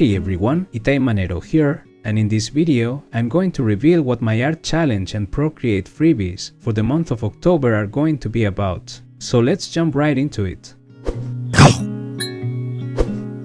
Hey everyone, Manero here, and in this video I'm going to reveal what my art challenge and Procreate freebies for the month of October are going to be about. So let's jump right into it.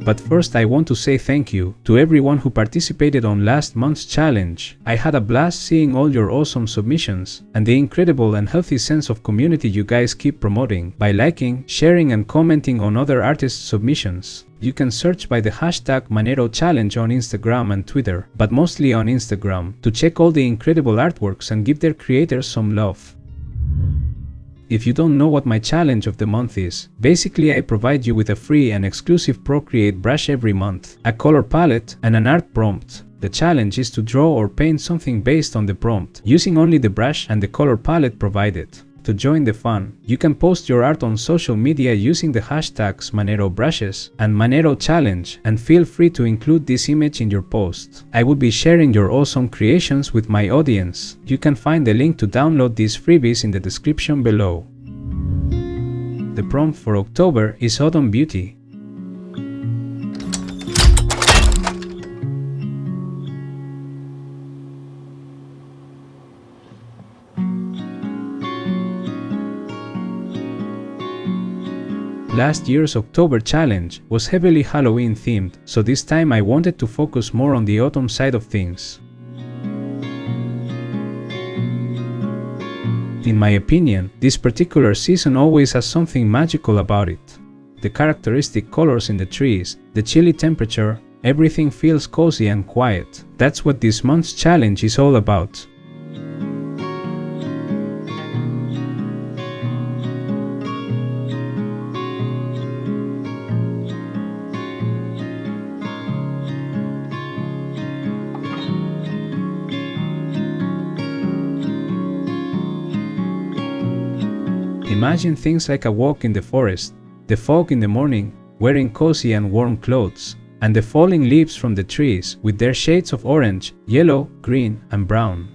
But first I want to say thank you to everyone who participated on last month's challenge. I had a blast seeing all your awesome submissions and the incredible and healthy sense of community you guys keep promoting by liking, sharing and commenting on other artists' submissions. You can search by the hashtag Manero challenge on Instagram and Twitter, but mostly on Instagram, to check all the incredible artworks and give their creators some love. If you don't know what my challenge of the month is, basically I provide you with a free and exclusive Procreate brush every month, a color palette, and an art prompt. The challenge is to draw or paint something based on the prompt, using only the brush and the color palette provided. To join the fun, you can post your art on social media using the hashtags Manero brushes and Manero challenge, and feel free to include this image in your post. I will be sharing your awesome creations with my audience. You can find the link to download these freebies in the description below. The prompt for October is Autumn Beauty. Last year's October challenge was heavily Halloween themed, so this time I wanted to focus more on the autumn side of things. In my opinion, this particular season always has something magical about it. The characteristic colors in the trees, the chilly temperature, everything feels cozy and quiet. That's what this month's challenge is all about. Imagine things like a walk in the forest, the fog in the morning, wearing cozy and warm clothes, and the falling leaves from the trees with their shades of orange, yellow, green, and brown.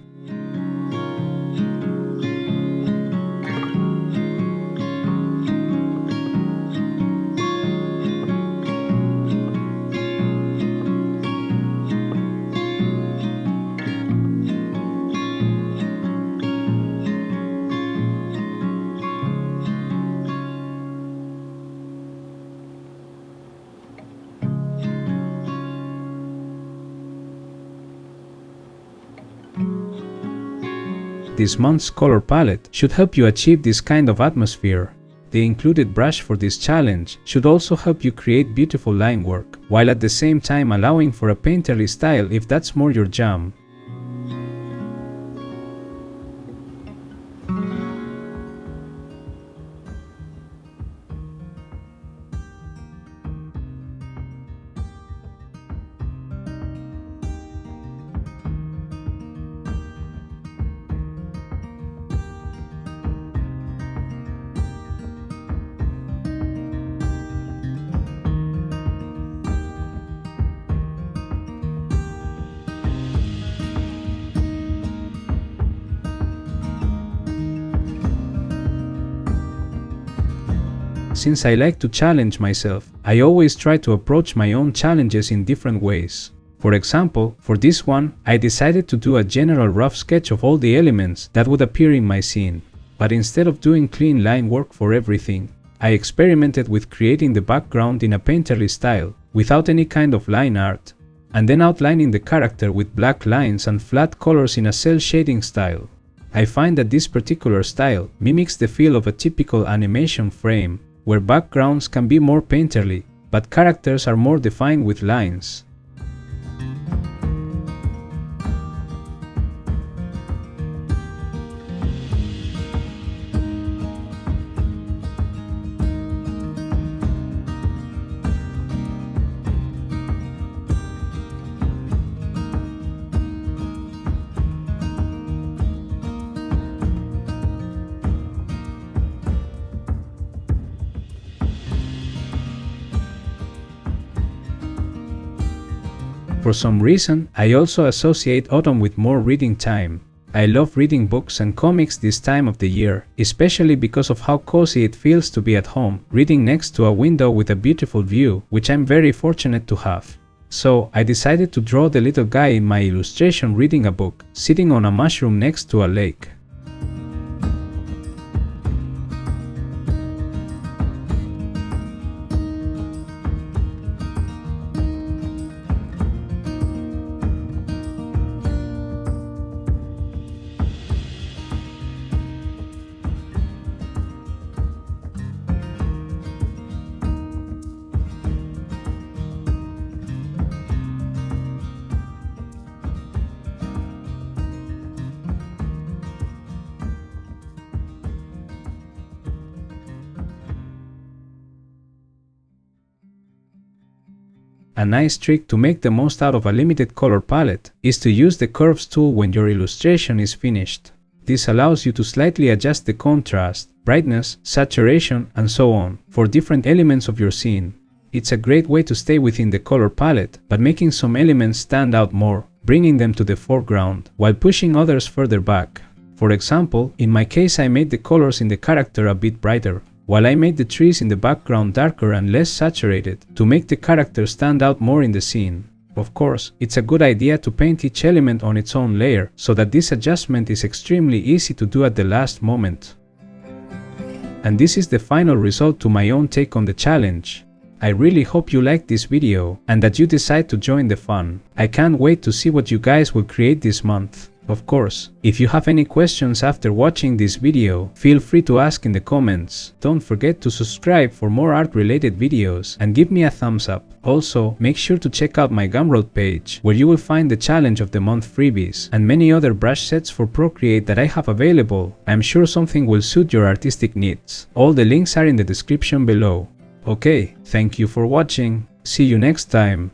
This month's color palette should help you achieve this kind of atmosphere. The included brush for this challenge should also help you create beautiful line work, while at the same time allowing for a painterly style if that's more your jam. Since I like to challenge myself, I always try to approach my own challenges in different ways. For example, for this one, I decided to do a general rough sketch of all the elements that would appear in my scene. But instead of doing clean line work for everything, I experimented with creating the background in a painterly style, without any kind of line art, and then outlining the character with black lines and flat colors in a cel shading style. I find that this particular style mimics the feel of a typical animation frame, where backgrounds can be more painterly, but characters are more defined with lines. For some reason, I also associate autumn with more reading time. I love reading books and comics this time of the year, especially because of how cozy it feels to be at home, reading next to a window with a beautiful view, which I'm very fortunate to have. So I decided to draw the little guy in my illustration reading a book, sitting on a mushroom next to a lake. A nice trick to make the most out of a limited color palette is to use the curves tool when your illustration is finished. This allows you to slightly adjust the contrast, brightness, saturation, and so on for different elements of your scene. It's a great way to stay within the color palette, but making some elements stand out more, bringing them to the foreground, while pushing others further back. For example, in my case I made the colors in the character a bit brighter, while I made the trees in the background darker and less saturated to make the character stand out more in the scene. Of course, it's a good idea to paint each element on its own layer, so that this adjustment is extremely easy to do at the last moment. And this is the final result to my own take on the challenge. I really hope you liked this video, and that you decide to join the fun. I can't wait to see what you guys will create this month. Of course, if you have any questions after watching this video, feel free to ask in the comments. Don't forget to subscribe for more art-related videos and give me a thumbs up. Also, make sure to check out my Gumroad page, where you will find the Challenge of the Month freebies and many other brush sets for Procreate that I have available. I'm sure something will suit your artistic needs. All the links are in the description below. Okay, thank you for watching. See you next time.